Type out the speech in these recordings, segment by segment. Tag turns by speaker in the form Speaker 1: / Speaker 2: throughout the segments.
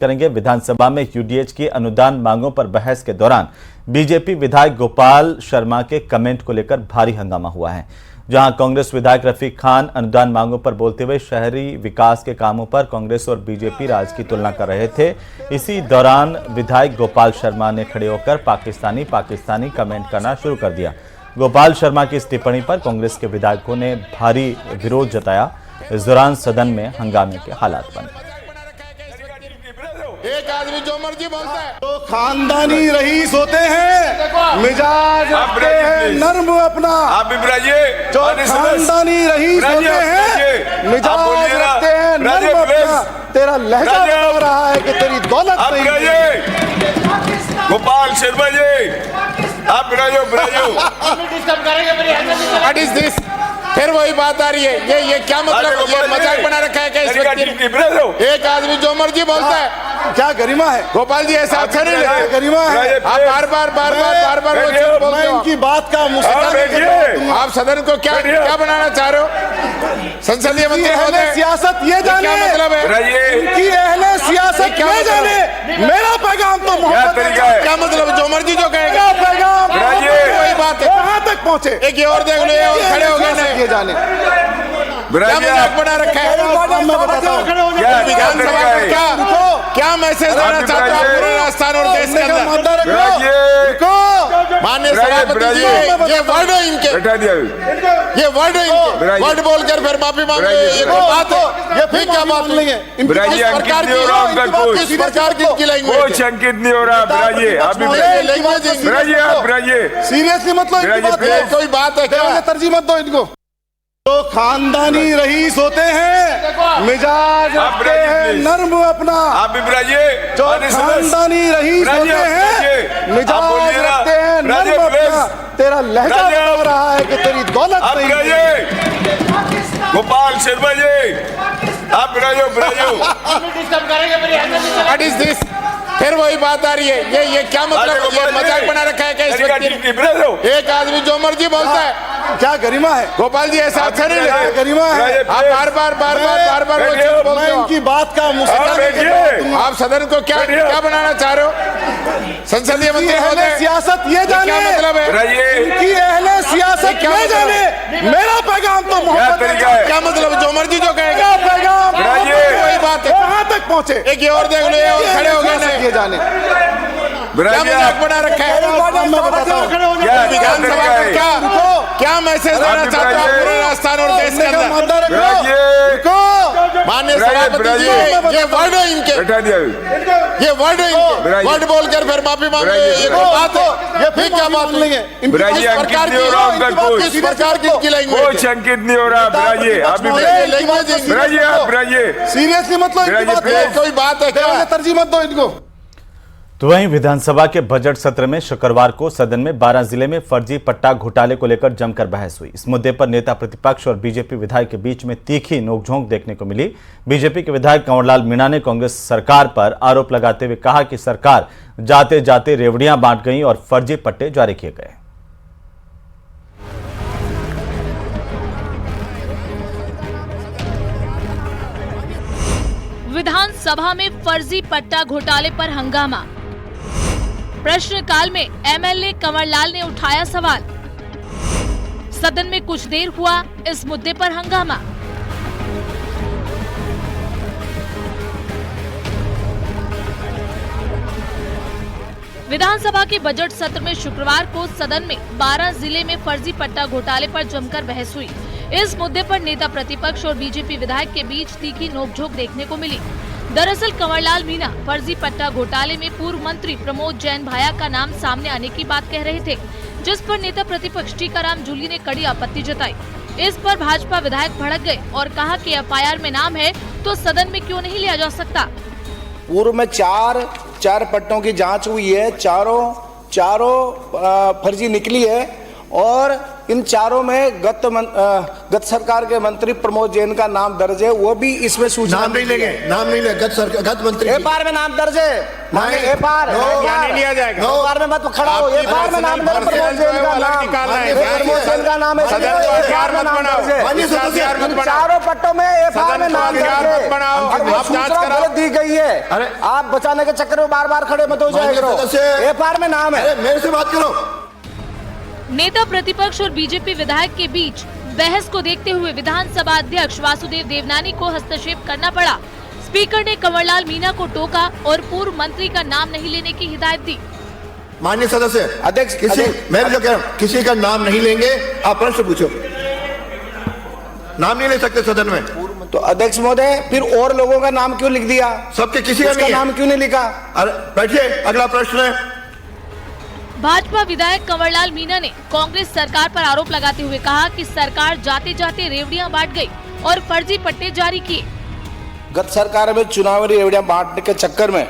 Speaker 1: करेंगे। विधानसभा में यूडीएच की अनुदान मांगों पर बहस के दौरान बीजेपी विधायक गोपाल शर्मा के कमेंट को लेकर भारी हंगामा हुआ है, जहां कांग्रेस विधायक रफीक खान अनुदान मांगों पर बोलते हुए शहरी विकास के कामों पर कांग्रेस और बीजेपी राज की तुलना कर रहे थे। इसी दौरान विधायक गोपाल शर्मा ने खड़े होकर पाकिस्तानी कमेंट करना शुरू कर दिया। गोपाल शर्मा की इस टिप्पणी पर कांग्रेस के विधायकों ने भारी विरोध जताया। इस दौरान सदन में हंगामे के हालात बने।
Speaker 2: एक आदमी जो मर्जी बोलता है
Speaker 3: तो खानदानी रईस होते हैं, मिजाज रखते हैं नर्म अपना।
Speaker 2: आप भी बुलाइए।
Speaker 3: जो खानदानी रईस होते हैं, मिजाज रखते हैं नर्म अपना। तेरा लहजा लग रहा है कि तेरी दौलत नहीं।
Speaker 2: गोपाल शर्मा जी, आप बुलाइए। What is this? फिर वही बात आ रही है। ये क्या मतलब? ये मजाक बना रखा है क्या इस व्यक्ति ने? एक आदमी जो मर्जी बोलता है।
Speaker 3: क्या गरिमा है
Speaker 2: गोपाल जी? ऐसा अच्छा नहीं लगता।
Speaker 3: गरिमा है।
Speaker 2: आप बार बार वो चीज बोलते
Speaker 3: मैं
Speaker 2: हो।
Speaker 3: इनकी बात का
Speaker 2: आप सदन को क्या बनाना चाह रहे हो? संसदीय मंत्री होते
Speaker 3: सियासत ये जाने,
Speaker 2: क्या मतलब है?
Speaker 3: इनकी अहले सियासत ये जाने। मेरा पैगाम तो मोहब्बत है।
Speaker 2: क्या मतलब? जो मर्जी जो कहेगा
Speaker 3: पैगाम
Speaker 2: वही बात है।
Speaker 3: कहाँ तक पहुँचे?
Speaker 2: एक ये और देख लो, ये और खड़े हो गए।
Speaker 3: ये जाने
Speaker 2: क्या मजाक बना रखा है?
Speaker 3: मैं बताता हूँ
Speaker 2: विधानसभा का क्या मैसेज देना चाहते हो पूरे राजस्थान और देश के अंदर? माननीय सभापति जी, ये वर्ड है इनके, ये वर्ड है इनके। वर्ड बोलकर फिर माफी मांग रहे हैं। ये कोई बात है? ये फिर क्या बात नहीं है? किस प्रकार की इनकी लैंग्वेज?
Speaker 4: शंकित नहीं हो रहा।
Speaker 3: सीरियसली मतलब
Speaker 2: कोई बात है क्या?
Speaker 3: तरजीह मत दो इनको। तो खानदानी रईस होते हैं, मिजाज रखते हैं नर्म अपना।
Speaker 4: आप भी बुलाइए।
Speaker 3: जो खानदानी रईस होते हैं, मिजाज रखते हैं नर्म अपना। तेरा लहजा लग रहा है कि तेरी दौलत नहीं।
Speaker 4: गोपाल शर्मा जी, आप बुलाइए।
Speaker 2: What is this? फिर वही बात आ रही है। ये क्या मतलब? ये मजाक बना रखा है क्या इस व्यक्ति ने? एक आदमी जो मर्जी बोलता है।
Speaker 3: क्या गरिमा है?
Speaker 2: गोपाल जी, ऐसा अच्छा नहीं लगता।
Speaker 3: गरिमा है।
Speaker 2: आप बार बार वो चीज बोलते हो।
Speaker 3: इनकी बात का
Speaker 2: आप सदन को क्या बनाना चाह रहे हो? संसदीय मंत्री होते हैं।
Speaker 3: सियासत ये जाने,
Speaker 2: क्या मतलब है?
Speaker 3: इनकी अहले सियासत ये जाने। मेरा पैगाम तो मोहब्बत है।
Speaker 2: क्या मतलब? जो मर्जी जो कहेगा
Speaker 3: पैगाम
Speaker 2: वही बात है।
Speaker 3: कहाँ तक पहुँचे?
Speaker 2: एक ये और देख लो, ये और खड़े हो गए।
Speaker 3: ये जाने
Speaker 2: क्या मजाक बना रखा है?
Speaker 3: मैं बताता हूँ
Speaker 2: विधानसभा का क्या मैसेज देना चाहते हो पूरे राजस्थान और देश के अंदर? माननीय सभापति जी, ये वर्ड है इनके, ये वर्ड है इनके। वर्ड बोलकर फिर माफी मांग रहे हैं। ये कोई बात है? ये फिर क्या बात नहीं है? किस प्रकार की इनकी लैंग्वेज?
Speaker 4: शंकित नहीं हो रहा।
Speaker 3: सीरियसली मतलब
Speaker 2: कोई बात है क्या?
Speaker 3: तरजीह मत दो इनको।
Speaker 1: तो वहीं विधानसभा के बजट सत्र में शुक्रवार को सदन में 12 जिले में फर्जी पट्टा घोटाले को लेकर जमकर बहस हुई। इस मुद्दे पर नेता प्रतिपक्ष और बीजेपी विधायक के बीच में तीखी नोकझोंक देखने को मिली। बीजेपी के विधायक कंवरलाल मीणा ने कांग्रेस सरकार पर आरोप लगाते हुए कहा कि सरकार जाते जाते रेवड़ियां बांट गई और फर्जी पट्टे जारी किए गए।
Speaker 5: विधानसभा में फर्जी पट्टा घोटाले पर हंगामा। प्रश्नकाल में एमएलए कंवरलाल ने उठाया सवाल। सदन में कुछ देर हुआ इस मुद्दे पर हंगामा। विधानसभा के बजट सत्र में शुक्रवार को सदन में 12 जिले में फर्जी पट्टा घोटाले पर जमकर बहस हुई। इस मुद्दे पर नेता प्रतिपक्ष और बीजेपी विधायक के बीच तीखी नोकझोंक देखने को मिली। दरअसल कंवरलाल मीणा फर्जी पट्टा घोटाले में पूर्व मंत्री प्रमोद जैन भाया का नाम सामने आने की बात कह रहे थे, जिस पर नेता प्रतिपक्ष टीकाराम जूली ने कड़ी आपत्ति जताई। इस पर भाजपा विधायक भड़क गए और कहा कि एफआईआर में नाम है तो सदन में क्यों नहीं लिया जा सकता।
Speaker 6: पूर्व में चार पट्टों की जांच हुई है, चारों फर्जी निकली है और इन चारों में गत सरकार के मंत्री प्रमोद जैन का नाम दर्ज है, वो भी इसमें सूचना
Speaker 3: नाम नहीं लेंगे, नाम नहीं लेंगे। गत मंत्री
Speaker 6: एफआईआर में नाम दर्ज है, एफआईआर
Speaker 2: नहीं लिया जाएगा।
Speaker 6: एफआईआर में मत खड़ा हो, एफआईआर में नाम दर्ज, प्रमोद जैन का नाम, प्रमोद जैन का नाम है, एफआईआर में नाम दर्ज है। इन चारों पट्टों में एफआईआर में नाम दर्ज है और वो सूचना गलत दी गई है। आप बचाने के चक्कर में बार-बार खड़े मत हो जाया करो, एफआईआर में नाम है।
Speaker 3: मेरे से बात करो।
Speaker 5: नेता प्रतिपक्ष और बीजेपी विधायक के बीच बहस को देखते हुए विधानसभा अध्यक्ष वासुदेव देवनानी को हस्तक्षेप करना पड़ा। स्पीकर ने कंवरलाल मीणा को टोका और पूर्व मंत्री का नाम नहीं लेने की हिदायत दी।
Speaker 3: माननीय सदस्य
Speaker 6: अध्यक्ष,
Speaker 3: मैं जो कह रहा हूं, किसी का नाम नहीं लेंगे, आप प्रश्न पूछो। नाम नहीं ले सकते सदन में।
Speaker 6: तो अध्यक्ष महोदय, फिर और लोगों का नाम क्यों लिख दिया?
Speaker 3: सबके किसी का नहीं,
Speaker 6: नाम क्यों नहीं लिखा?
Speaker 3: अरे बैठिए, अगला प्रश्न है।
Speaker 5: भाजपा विधायक कंवरलाल मीणा ने कांग्रेस सरकार पर आरोप लगाते हुए कहा कि सरकार जाते जाते रेवड़ियां बांट गई और फर्जी पट्टे जारी किए।
Speaker 6: गत सरकार में चुनावी रेवड़ियां बांटने के चक्कर में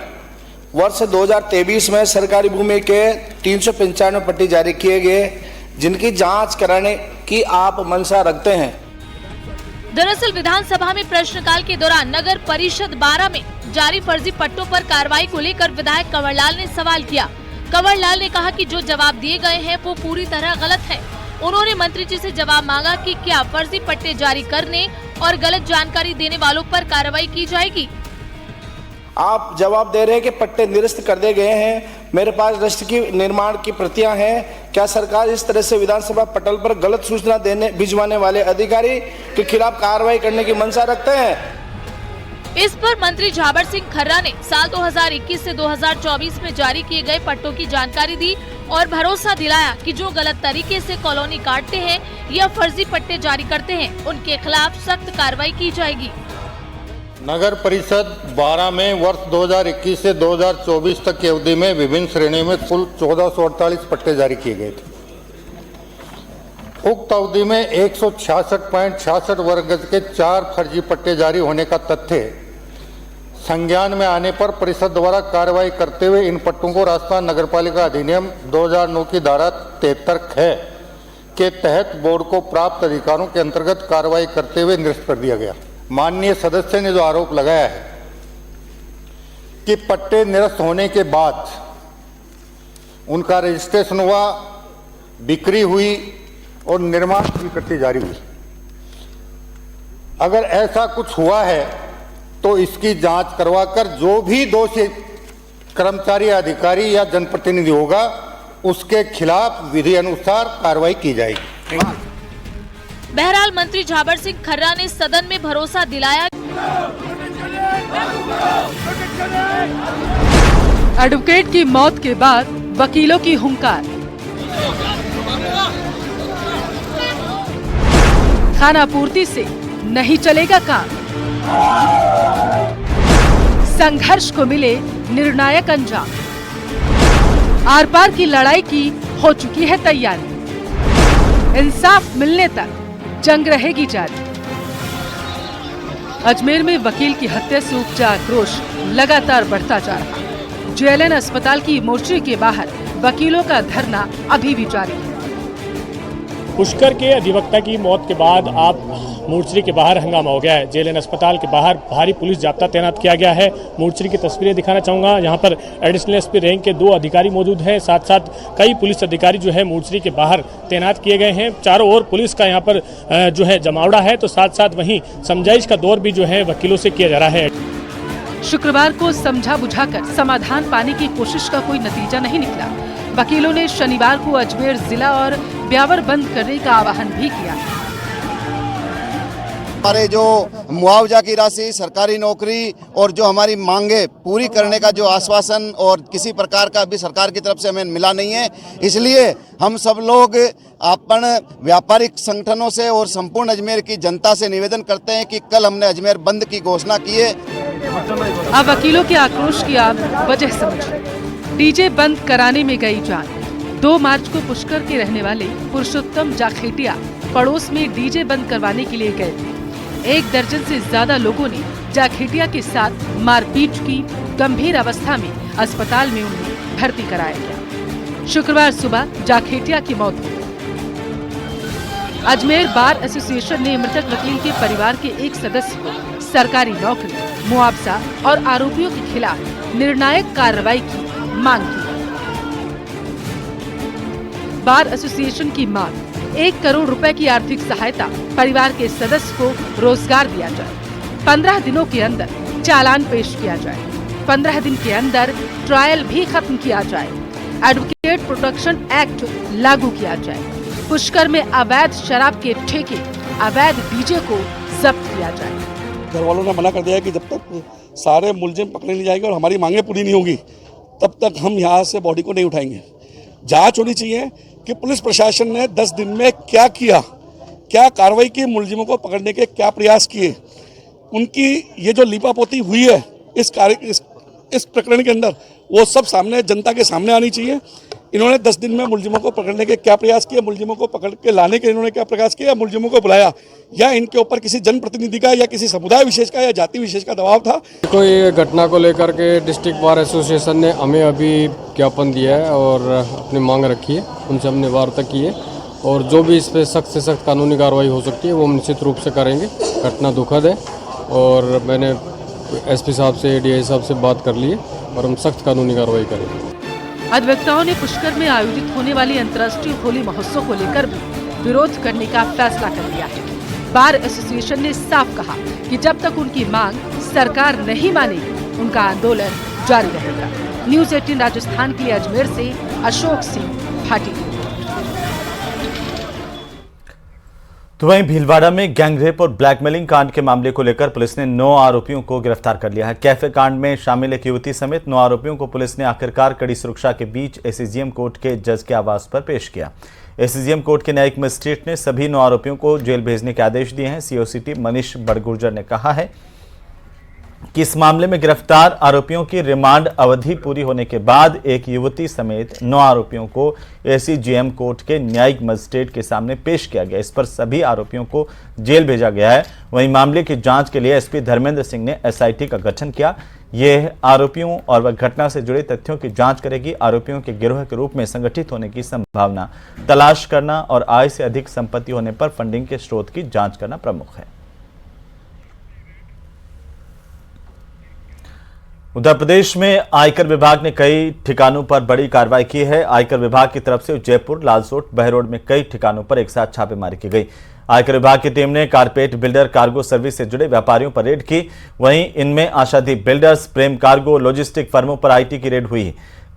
Speaker 6: वर्ष 2023 में सरकारी भूमि के 395 पट्टे जारी किए गए, जिनकी जांच कराने की आप मंशा रखते हैं।
Speaker 5: दरअसल विधानसभा में प्रश्नकाल के दौरान नगर परिषद 12 में जारी फर्जी पट्टों पर कार्रवाई को लेकर विधायक कंवरलाल ने सवाल किया। कंवरलाल ने कहा कि जो जवाब दिए गए हैं वो पूरी तरह गलत है। उन्होंने मंत्री जी से जवाब मांगा कि क्या फर्जी पट्टे जारी करने और गलत जानकारी देने वालों पर कार्रवाई की जाएगी।
Speaker 6: आप जवाब दे रहे हैं कि पट्टे निरस्त कर दिए गए हैं, मेरे पास रजिस्टर की निर्माण की प्रतियां हैं। क्या सरकार इस तरह से विधानसभा पटल पर गलत सूचना भिजवाने वाले अधिकारी के खिलाफ कार्रवाई करने की मंशा रखते हैं?
Speaker 5: इस पर मंत्री झाबर सिंह खर्रा ने साल 2021 से 2024 में जारी किए गए पट्टों की जानकारी दी और भरोसा दिलाया कि जो गलत तरीके से कॉलोनी काटते हैं या फर्जी पट्टे जारी करते हैं, उनके खिलाफ सख्त कार्रवाई की जाएगी।
Speaker 7: नगर परिषद 12 में वर्ष 2021 से 2024 तक की अवधि में विभिन्न श्रेणियों में कुल 1448 पट्टे जारी किए गए थे। उक्त अवधि में 166.66 वर्ग गज के 4 फर्जी पट्टे जारी होने का तथ्य संज्ञान में आने पर परिषद द्वारा कार्रवाई करते हुए इन पट्टों को राजस्थान नगरपालिका अधिनियम 2009 की धारा 73 के तहत बोर्ड को प्राप्त अधिकारों के अंतर्गत कार्रवाई करते हुए निरस्त कर दिया गया। माननीय सदस्य ने जो आरोप लगाया है कि पट्टे निरस्त होने के बाद उनका रजिस्ट्रेशन हुआ, बिक्री हुई और निर्माण की प्रक्रिया जारी हुई, अगर ऐसा कुछ हुआ है तो इसकी जांच करवाकर जो भी दोषी कर्मचारी, अधिकारी या जनप्रतिनिधि होगा उसके खिलाफ विधि अनुसार कार्रवाई की जाएगी।
Speaker 5: बहरहाल मंत्री झाबर सिंह खर्रा ने सदन में भरोसा दिलाया।
Speaker 8: एडवोकेट की मौत के बाद वकीलों की हुंकार। खानापूर्ति से नहीं चलेगा काम। संघर्ष को मिले निर्णायक अंजाम। आर पार की लड़ाई की हो चुकी है तैयारी। इंसाफ मिलने तक जंग रहेगी जारी। अजमेर में वकील की हत्या से उपजा आक्रोश लगातार बढ़ता जा रहा। जेएलएन अस्पताल की मोर्चे के बाहर वकीलों का धरना अभी भी जारी है।
Speaker 9: पुष्कर के अधिवक्ता की मौत के बाद आप मोर्चरी के बाहर हंगामा हो गया है। जेएलएन अस्पताल के बाहर भारी पुलिस जाब्ता तैनात किया गया है। मोर्चरी की तस्वीरें दिखाना चाहूँगा। यहाँ पर एडिशनल एसपी रैंक के 2 अधिकारी मौजूद हैं, साथ साथ कई पुलिस अधिकारी जो है मोर्चरी के बाहर तैनात किए गए हैं। चारों ओर पुलिस का यहाँ पर जो है जमावड़ा है, तो साथ साथ वहीं समझाइश का दौर भी जो है वकीलों से किया जा रहा है।
Speaker 8: शुक्रवार को समझा बुझाकर समाधान पाने की कोशिश का कोई नतीजा नहीं निकला। वकीलों ने शनिवार को अजमेर जिला और ब्यावर बंद करने का आह्वान भी किया।
Speaker 10: हमारे जो मुआवजा की राशि, सरकारी नौकरी और जो हमारी मांगे पूरी करने का जो आश्वासन और किसी प्रकार का भी सरकार की तरफ से हमें मिला नहीं है। इसलिए हम सब लोग अपन व्यापारिक संगठनों से और संपूर्ण अजमेर की जनता से निवेदन करते हैं कि कल हमने अजमेर बंद की घोषणा की है।
Speaker 8: अब वकीलों के आक्रोश की आप वजह समझिए। डीजे बंद कराने में गई जान। 2 मार्च को पुष्कर के रहने वाले पुरुषोत्तम जाखेटिया पड़ोस में डीजे बंद करवाने के लिए गए थे। 1 दर्जन से ज्यादा लोगों ने जाखेटिया के साथ मारपीट की। गंभीर अवस्था में अस्पताल में उन्हें भर्ती कराया गया। शुक्रवार सुबह जाखेटिया की मौत हो गई। अजमेर बार एसोसिएशन ने मृतक वकील के परिवार के एक सदस्य को सरकारी नौकरी, मुआवजा और आरोपियों के खिलाफ निर्णायक कार्रवाई की मांग की। बार एसोसिएशन की मांग 1 करोड़ रुपए की आर्थिक सहायता, परिवार के सदस्य को रोजगार दिया जाए, 15 दिनों के अंदर चालान पेश किया जाए, 15 दिन के अंदर ट्रायल भी खत्म किया जाए, एडवोकेट प्रोटेक्शन एक्ट लागू किया जाए, पुष्कर में अवैध शराब के ठेके, अवैध डीजे को जब्त किया जाए।
Speaker 11: घर वालों ने मना कर दिया है कि जब तक सारे मुलजिम पकड़े नहीं जाएंगे और हमारी मांगे पूरी नहीं होगी तब तक हम यहाँ से बॉडी को नहीं उठाएंगे। जांच होनी चाहिए कि पुलिस प्रशासन ने 10 दिन में क्या किया, क्या कार्रवाई की, मुलजिमों को पकड़ने के क्या प्रयास किए, उनकी ये जो लीपापोती हुई है इस प्रकरण के अंदर, वो सब सामने जनता के सामने आनी चाहिए। इन्होंने 10 दिन में मुलजिमों को पकड़ने के क्या प्रयास किए, मुलजिमों को पकड़ के लाने के इन्होंने क्या प्रयास किया, मुलजिमों को बुलाया, या इनके ऊपर किसी जनप्रतिनिधि का या किसी समुदाय विशेष का या जाति विशेष का दबाव था।
Speaker 12: तो ये घटना को लेकर के डिस्ट्रिक्ट बार एसोसिएशन ने हमें अभी ज्ञापन दिया है और अपनी मांग रखी है, उनसे हमने वार्ता की है और जो भी इस पर सख्त से सख्त कानूनी कार्रवाई हो सकती है वो हम निश्चित रूप से करेंगे। घटना दुखद है और मैंने एसपी साहब से, डीआई साहब से बात कर ली है और हम सख्त कानूनी कार्रवाई करेंगे।
Speaker 8: अधिवक्ताओं ने पुष्कर में आयोजित होने वाली अंतर्राष्ट्रीय होली महोत्सव को लेकर भी विरोध करने का फैसला कर लिया है। बार एसोसिएशन ने साफ कहा कि जब तक उनकी मांग सरकार नहीं मानेगी उनका आंदोलन जारी रहेगा। न्यूज़ 18 राजस्थान के लिए अजमेर से अशोक सिंह भाटी।
Speaker 1: तो वहीं भीलवाड़ा में गैंगरेप और ब्लैकमेलिंग कांड के मामले को लेकर पुलिस ने 9 आरोपियों को गिरफ्तार कर लिया है। कैफे कांड में शामिल एक युवती समेत 9 आरोपियों को पुलिस ने आखिरकार कड़ी सुरक्षा के बीच एसीजीएम कोर्ट के जज के आवास पर पेश किया। एसीजीएम कोर्ट के न्यायिक मजिस्ट्रेट ने सभी 9 आरोपियों को जेल भेजने के आदेश दिए हैं। सीओसीटी मनीष बड़गुर्जर ने कहा है कि इस मामले में गिरफ्तार आरोपियों की रिमांड अवधि पूरी होने के बाद एक युवती समेत 9 आरोपियों को एसीजीएम कोर्ट के न्यायिक मजिस्ट्रेट के सामने पेश किया गया। इस पर सभी आरोपियों को जेल भेजा गया है। वहीं मामले की जांच के लिए एसपी धर्मेंद्र सिंह ने एसआईटी का गठन किया। यह आरोपियों और वह घटना से जुड़े तथ्यों की जांच करेगी। आरोपियों के गिरोह के रूप में संगठित होने की संभावना तलाश करना और आय से अधिक संपत्ति होने पर फंडिंग के स्रोत की जांच करना प्रमुख है। उत्तर प्रदेश में आयकर विभाग ने कई ठिकानों पर बड़ी कार्रवाई की है। आयकर विभाग की तरफ से जयपुर, लालसोट, बहरोड में कई ठिकानों पर एक साथ छापेमारी की गई। आयकर विभाग की टीम ने कारपेट बिल्डर, कार्गो सर्विस से जुड़े व्यापारियों पर रेड की। वहीं इनमें आशादीप बिल्डर्स, प्रेम कार्गो, लॉजिस्टिक फर्मों पर आईटी की रेड हुई।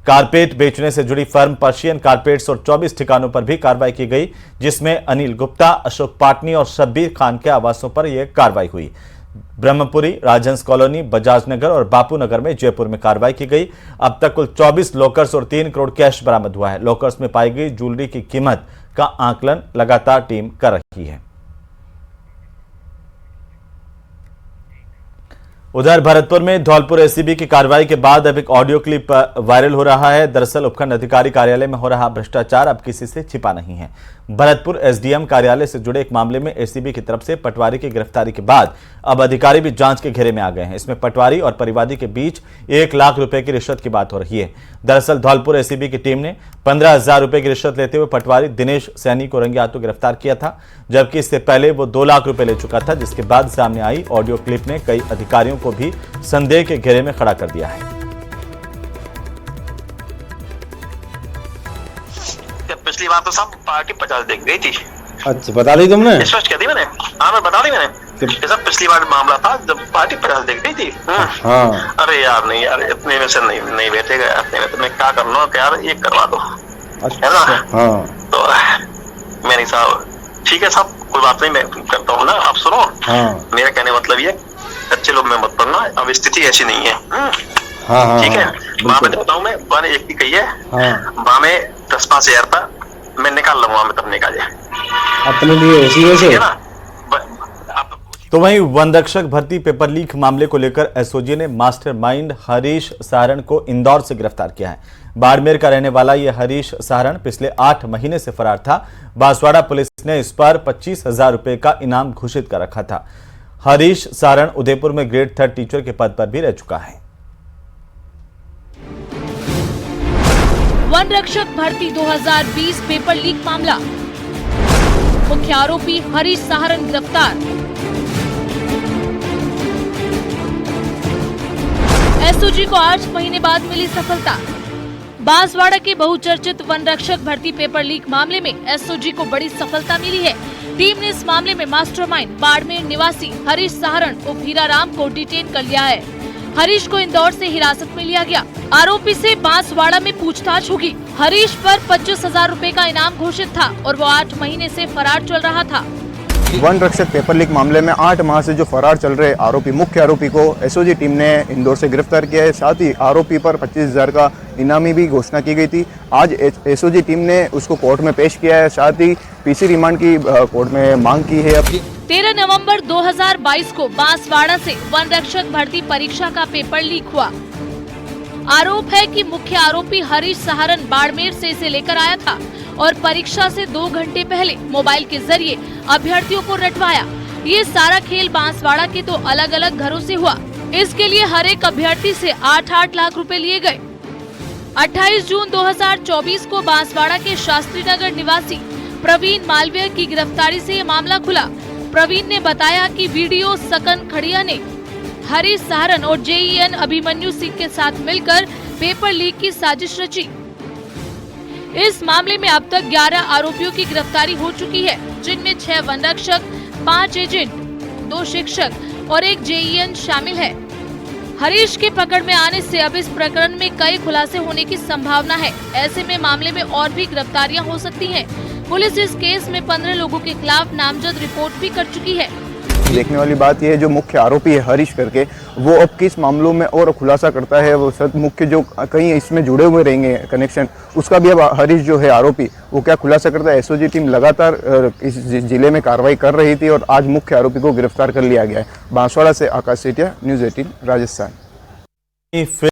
Speaker 1: कारपेट बेचने से जुड़ी फर्म पर्शियन कारपेट्स और 24 ठिकानों पर भी कार्रवाई की गई, जिसमें अनिल गुप्ता, अशोक पाटनी और शब्बीर खान के आवासों पर यह कार्रवाई हुई। ब्रह्मपुरी, राजहंस कॉलोनी, बजाज नगर और बापू नगर में जयपुर में कार्रवाई की गई। अब तक कुल 24 लॉकर्स और 3 करोड़ कैश बरामद हुआ है। लॉकर्स में पाई गई ज्वेलरी की कीमत का आकलन लगातार टीम कर रही है। उधर भरतपुर में धौलपुर एसीबी की कार्रवाई के बाद अब एक ऑडियो क्लिप वायरल हो रहा है। दरअसल उपखंड अधिकारी कार्यालय में हो रहा भ्रष्टाचार अब किसी से छिपा नहीं है। भरतपुर एसडीएम कार्यालय से जुड़े एक मामले में एसीबी की तरफ से पटवारी की गिरफ्तारी के बाद अब अधिकारी भी जांच के घेरे में आ गए हैं। इसमें पटवारी और परिवादी के बीच 1 लाख रुपए की रिश्वत की बात हो रही है। दरअसल धौलपुर एसीबी की टीम ने 15,000 रुपए की रिश्वत लेते हुए पटवारी दिनेश सैनी को रंगे हाथों गिरफ्तार किया था, जबकि इससे पहले वो 2 लाख रुपए ले चुका था, जिसके बाद सामने आई ऑडियो क्लिप ने कई अधिकारियों को भी संदेह के घेरे में खड़ा कर दिया है।
Speaker 13: पिछली बार तो सब पार्टी 50 देख गई थी।
Speaker 3: अच्छा, बता दी तुमने?
Speaker 13: विश्वास किया थी मैंने। हाँ, मैं बता दी मैंने। ये सब पिछली बार मामला था जब पार्टी 50 देख गई थी।
Speaker 3: हाँ।
Speaker 13: अरे यार नहीं यार, इतने में से नहीं बैठेगा यार, इतने में तो मैं क्या करना यार, ये करवा दो।
Speaker 3: अच्छा,
Speaker 13: है ना?
Speaker 3: हाँ।
Speaker 13: तो मैंने साहब ठीक है साहब, कोई बात नहीं, मैं करता हूँ ना। आप सुनो,
Speaker 3: हाँ।
Speaker 13: मेरा कहने मतलब ये, अच्छे लोग में मत पड़ना, अब स्थिति ऐसी नहीं है।
Speaker 3: हाँ,
Speaker 13: ठीक है। वहाँ में बताऊँ मैं, मैंने एक ही कही है, वहाँ में 10-5 हज़ार था, मैं निकाल लूंगा, मैं तब निकाल जाए
Speaker 3: अपने लिए ऐसी वैसे।
Speaker 1: तो वहीं वनरक्षक भर्ती पेपर लीक मामले को लेकर एसओजी ने मास्टरमाइंड हरीश सारण को इंदौर से गिरफ्तार किया है। बाड़मेर का रहने वाला यह हरीश सारण पिछले 8 महीने से फरार था। बांसवाड़ा पुलिस ने इस पर 25,000 रुपए का इनाम घोषित कर रखा था। हरीश सारण उदयपुर में ग्रेड 3 टीचर के पद पर भी रह चुका है।
Speaker 5: वन रक्षक भर्ती 2020 पेपर लीक मामला। मुख्य आरोपी हरीश सहारण गिरफ्तार। एसओजी को 8 महीने बाद मिली सफलता। बांसवाड़ा के बहुचर्चित वन रक्षक भर्ती पेपर लीक मामले में एसओजी को बड़ी सफलता मिली है। टीम ने इस मामले में मास्टरमाइंड बाड़मेर निवासी हरीश सहारण उर्फ हीराराम को डिटेन कर लिया है। हरीश को इंदौर से हिरासत में लिया गया। आरोपी से बांसवाड़ा में पूछताछ होगी। हरीश पर 25,000 रुपए का इनाम घोषित था और वो 8 महीने से फरार चल रहा था।
Speaker 14: वन रक्षक पेपर लीक मामले में 8 माह से जो फरार चल रहे आरोपी मुख्य आरोपी को एसओजी टीम ने इंदौर से गिरफ्तार किया है। साथ ही आरोपी पर 25,000 का इनामी भी घोषणा की गई थी। आज एसओजी टीम ने उसको कोर्ट में पेश किया है। साथ ही पीसी रिमांड की कोर्ट में मांग की है।
Speaker 5: 13 नवंबर 2022 को बांसवाड़ा से वन रक्षक भर्ती परीक्षा का पेपर लीक हुआ। आरोप है कि मुख्य आरोपी हरीश सहारण बाड़मेर से इसे लेकर आया था और परीक्षा से 2 घंटे पहले मोबाइल के जरिए अभ्यर्थियों को रटवाया। ये सारा खेल बांसवाड़ा के 2 अलग-अलग घरों से हुआ। इसके लिए हर एक अभ्यर्थी से 8-8 लाख रुपए लिए गए। 28 जून 2024 को बांसवाड़ा के शास्त्री नगर निवासी प्रवीण मालवीय की गिरफ्तारी से ये मामला खुला। प्रवीण ने बताया कि वीडियो सकन खड़िया ने हरीश सहारण और जेईएन अभिमन्यु सिंह के साथ मिलकर पेपर लीक की साजिश रची। इस मामले में अब तक 11 आरोपियों की गिरफ्तारी हो चुकी है, जिनमें 6 वन रक्षक, 5 एजेंट, 2 शिक्षक और 1 जेईएन शामिल है। हरीश के पकड़ में आने से अब इस प्रकरण में कई खुलासे होने की संभावना है। ऐसे में मामले में और भी गिरफ्तारियां हो सकती हैं। पुलिस इस केस में 15 लोगों के खिलाफ नामजद रिपोर्ट भी कर चुकी है।
Speaker 14: देखने वाली बात यह है जो मुख्य आरोपी है हरीश करके, वो अब किस मामलों में और खुलासा करता है। वो सब मुख्य जो कहीं इसमें जुड़े हुए रहेंगे कनेक्शन, उसका भी अब हरीश जो है आरोपी वो क्या खुलासा करता है। एसओजी टीम लगातार इस जिले में कार्रवाई कर रही थी और आज मुख्य आरोपी को गिरफ्तार कर लिया गया है। बांसवाड़ा से आकाश सेठिया, न्यूज़ 18 राजस्थान।